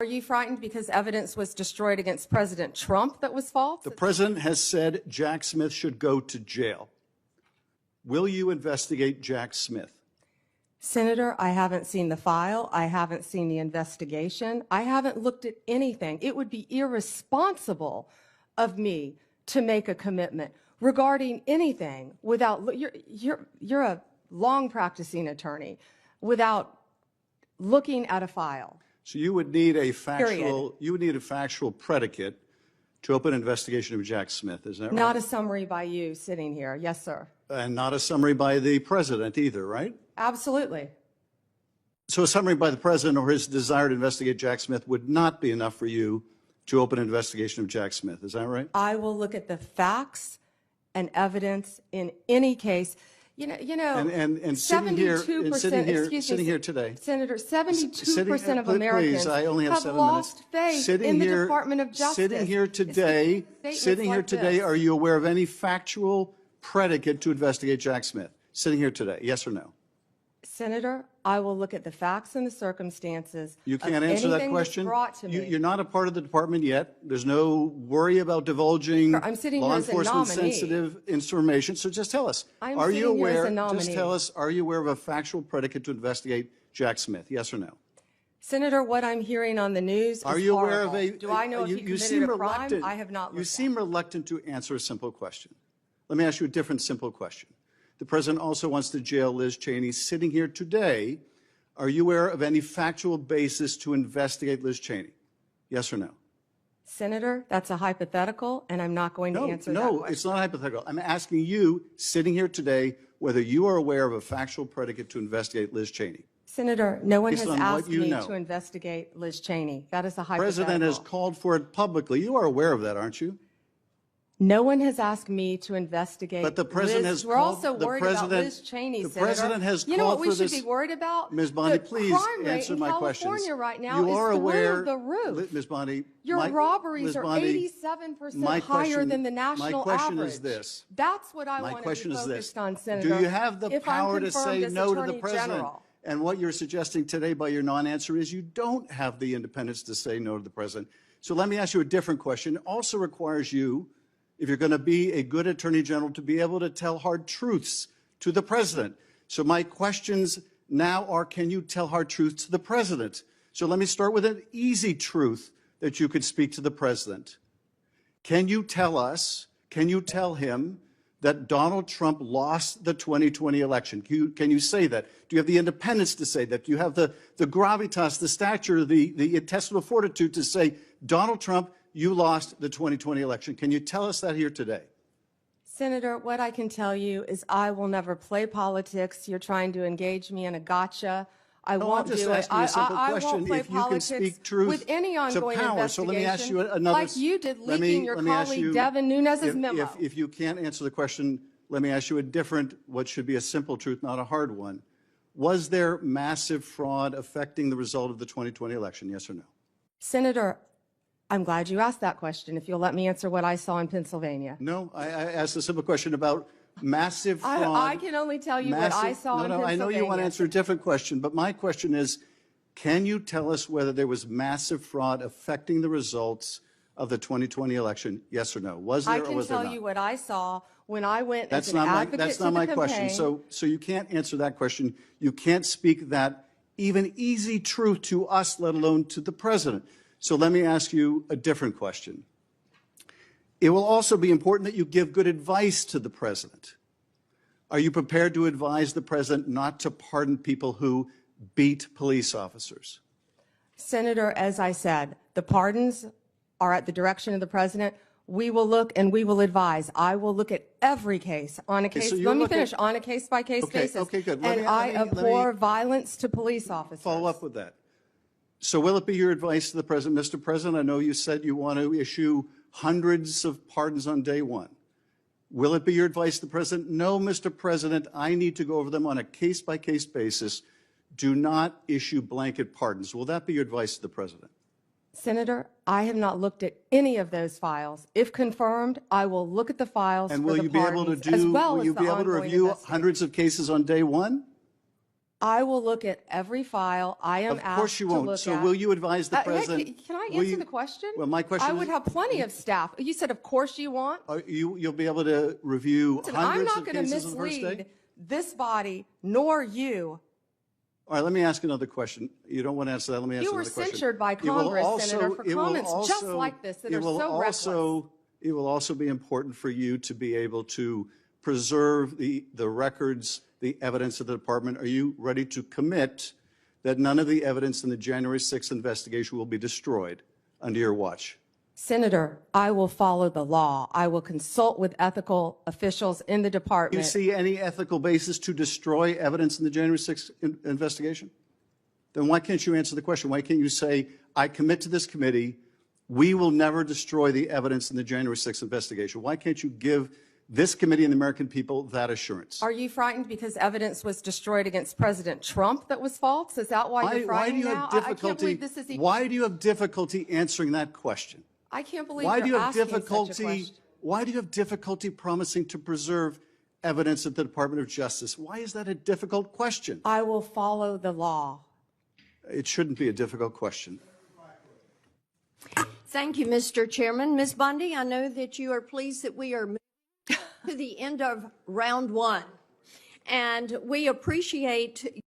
Are you frightened because evidence was destroyed against President Trump that was false? The president has said Jack Smith should go to jail. Will you investigate Jack Smith? Senator, I haven't seen the file. I haven't seen the investigation. I haven't looked at anything. It would be irresponsible of me to make a commitment regarding anything without, you're a long practicing attorney, without looking at a file. So you would need a factual predicate to open an investigation of Jack Smith, is that right? Not a summary by you sitting here. Yes, sir. And not a summary by the president either, right? Absolutely. So a summary by the president or his desire to investigate Jack Smith would not be enough for you to open an investigation of Jack Smith, is that right? I will look at the facts and evidence in any case. And sitting here today, Senator, 72% of Americans please, I only have have 7 lost minutes. faith in the Department of Justice. Sitting here today, are you aware of any factual predicate to investigate Jack Smith? Sitting here today, yes or no? Senator, I will look at the facts and the circumstances. You can't answer that question? You're not a part of the department yet. There's no worry about divulging law enforcement sensitive information. So just tell us, are you aware of a factual predicate to investigate Jack Smith? Yes or no? Senator, what I'm hearing on the news is horrible. Aware of a, do I know if you committed a crime? I have not looked. You seem reluctant to answer a simple question. Let me ask you a different simple question. The president also wants to jail Liz Cheney. Sitting here today, are you aware of any factual basis to investigate Liz Cheney? Yes or no? Senator, that's a hypothetical, and I'm not going to answer that question. No, it's not hypothetical. I'm asking you, sitting here today, whether you are aware of a factual predicate to investigate Liz Cheney. Senator, no one has asked me to investigate Liz Cheney. That is a hypothetical. The president has called for it publicly. You are aware of that, aren't you? No one has asked me to investigate. But the president has We're also worried about Liz Cheney, Senator. The president has You know what called we for should be worried about? Ms. Bondi, please answer my questions. California right now You are is aware, through the roof. Ms. Bondi, Your robberies are 87% higher than the national average. My question is this. That's what I want to be focused on, Senator. Do you have the power to say no to the president? And what you're suggesting today by your non-answer is you don't have the independence to say no to the president. So let me ask you a different question. It also requires you, if you're going to be a good attorney general, to be able to tell hard truths to the president. So my questions now are, can you tell hard truths to the president? So let me start with an easy truth that you could speak to the president. Can you tell us, can you tell him that Donald Trump lost the 2020 election? Can you say that? Do you have the independence to say that? Do you have the gravitas, the stature, the intestinal fortitude to say, Donald Trump, you lost the 2020 election? Can you tell us that here today? Senator, what I can tell you is I will never play politics. You're trying to engage me in a gotcha. I won't do it. I won't play politics with any ongoing investigation, so let me ask you another, like you did leaking your colleague Devin Nunes's memo. If you can't answer the question, let me ask you a different, what should be a simple truth, not a hard one. Was there massive fraud affecting the result of the 2020 election, yes or no? Senator, I'm glad you asked that question, if you'll let me answer what I saw in Pennsylvania. No, I asked a simple question about massive fraud. I can only tell you what I saw in Pennsylvania. I know you want to answer a different question, but my question is, can you tell us whether there was massive fraud affecting the results of the 2020 election, yes or no? Was there or was there not? I can tell you what I saw when I went as an advocate to the campaign. That's not my question. So you can't answer that question. You can't speak that even easy truth to us, let alone to the president. So let me ask you a different question. It will also be important that you give good advice to the president. Are you prepared to advise the president not to pardon people who beat police officers? Senator, as I said, the pardons are at the direction of the president. We will look and we will advise. I will look at every case on a case. Let me finish. On a case-by-case basis. Okay, good. And I abhor violence to police officers. Follow up with that. So will it be your advice to the president, Mr. President? I know you said you want to issue hundreds of pardons on day one. Will it be your advice to the president? No, Mr. President, I need to go over them on a case-by-case basis. Do not issue blanket pardons. Will that be your advice to the president? Senator, I have not looked at any of those files. If confirmed, I will look at the files and will you be able to review hundreds of cases on day one? I will look at every file I am Of course asked you to won't. look So at. will you advise the Hey, president? can I will answer you- the question? Well, my question I is, would have plenty of staff. You said, of course you want. you'll be able to review Listen, I'm hundreds not of going to cases on the first day? mislead this body nor you. All right, let me ask another question. You don't want to answer that. Let me ask You were another question. censured by It will Congress, also- Senator, for it will comments just also- like this that it are will so reckless. It will also be important for you to be able to preserve the records, the evidence of the department. Are you ready to commit that none of the evidence in the January 6th investigation will be destroyed under your watch? Senator, I will follow the law. I will consult with ethical officials in the Do you department. see any ethical basis to destroy evidence in the January 6th investigation? Then why can't you answer the question? Why can't you say, I commit to this committee, we will never destroy the evidence in the January 6th investigation? Why can't you give this committee and the American people that assurance? Are you frightened because evidence was destroyed against President Trump that was false? Is that why you're frightened now? I can't believe this is even... Why do you have difficulty answering that question? I can't believe you're asking such a question. Why do you have difficulty promising to preserve evidence at the Department of Justice? Why is that a difficult question? I will follow the law. It shouldn't be a difficult question. Thank you, Mr. Chairman. Ms. Bondi, I know that you are pleased that we are moving to the end of round one, and we appreciate